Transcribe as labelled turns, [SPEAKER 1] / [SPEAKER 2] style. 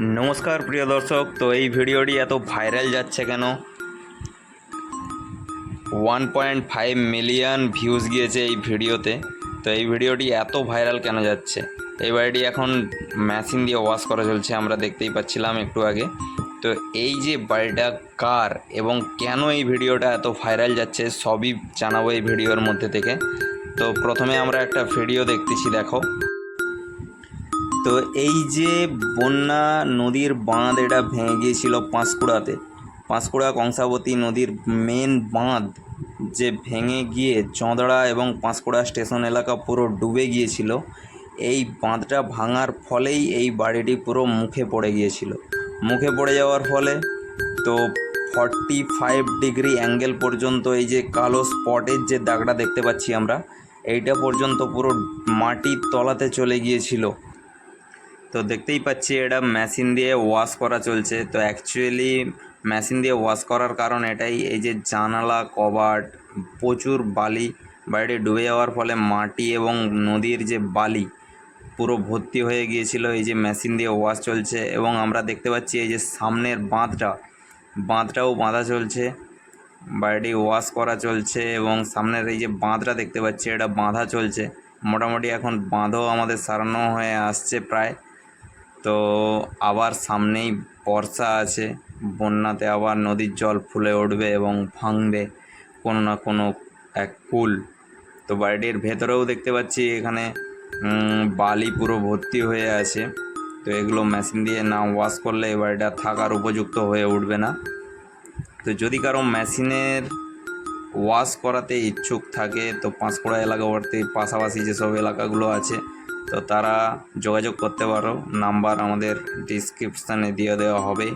[SPEAKER 1] नमस्कार प्रिय दर्शक। तो ये भिडियोटी एत भाइरल जाच्छे केन 1.5 मिलियन ভিউজ গিয়েছে এই ভিডিওতে। তো এই ভিডিওটি এত ভাইরাল কেন যাচ্ছে? এই বাড়িটি এখন মেশিন দিয়ে ওয়াশ করা চলছে, আমরা দেখতেই পাচ্ছিলাম একটু আগে। তো এই যে বাড়িটা কার এবং কেন এই ভিডিওটা এত ভাইরাল যাচ্ছে সবই জানাবো এই ভিডিওর মধ্যে থেকে। তো প্রথমে আমরা একটা ভিডিও দেখতেছি, দেখো। তো এই যে বন্যা নদীর বাঁধ এটা ভেঙে গিয়েছিল পাঁশকুড়া কংসাবতী নদীর মেন বাঁধ যে ভেঙে গিয়ে চঁদড়া এবং পাঁশকুড়া স্টেশন এলাকা পুরো ডুবে গিয়েছিল। এই বাঁধটা ভাঙার ফলেই এই বাড়িটি পুরো মুখে পড়ে গিয়েছিল। মুখে পড়ে যাওয়ার ফলে তো 45 ডিগ্রি অ্যাঙ্গেল পর্যন্ত এই যে কালো স্পটের যে দাগটা দেখতে পাচ্ছি আমরা, এইটা পর্যন্ত পুরো মাটির তলাতে চলে গিয়েছিল। তো দেখতেই পাচ্ছি এটা মেশিন দিয়ে ওয়াশ করা চলছে। তো অ্যাকচুয়ালি মেশিন দিয়ে ওয়াশ করার কারণ এটাই, এই যে জানালা কবাট প্রচুর বালি বাইরে ডুবে যাওয়ার ফলে মাটি এবং নদীর যে বালি পুরো ভর্তি হয়ে গিয়েছিল। এই যে মেশিন দিয়ে ওয়াশ চলছে এবং আমরা দেখতে পাচ্ছি এই যে সামনের বাঁধটাও বাঁধা চলছে, বাড়িটি ওয়াশ করা চলছে এবং সামনের এই যে বাঁধটা দেখতে পাচ্ছি এটা বাঁধা চলছে। মোটামুটি এখন বাঁধও আমাদের সারানো হয়ে আসছে প্রায়। তো আবার সামনেই বর্ষা আছে, বন্যাতে আবার নদীর জল ফুলে উঠবে এবং ভাঙবে কোনো না কোনো এক কুল। তো বাড়িটির ভেতরেও দেখতে পাচ্ছি এখানে বালি পুরো ভর্তি হয়ে আছে। তো এগুলো মেশিন দিয়ে না ওয়াশ করলে এই বাড়িটা থাকার উপযুক্ত হয়ে উঠবে না। তো যদি কারো মেশিনের ওয়াশ করাতে ইচ্ছুক থাকে তো পাঁশকুড়া এলাকাবর্তী পাশাপাশি যেসব এলাকাগুলো আছে তো তারা যোগাযোগ করতে পারো, নাম্বার আমাদের ডিসক্রিপশানে দিয়ে দেওয়া হবে।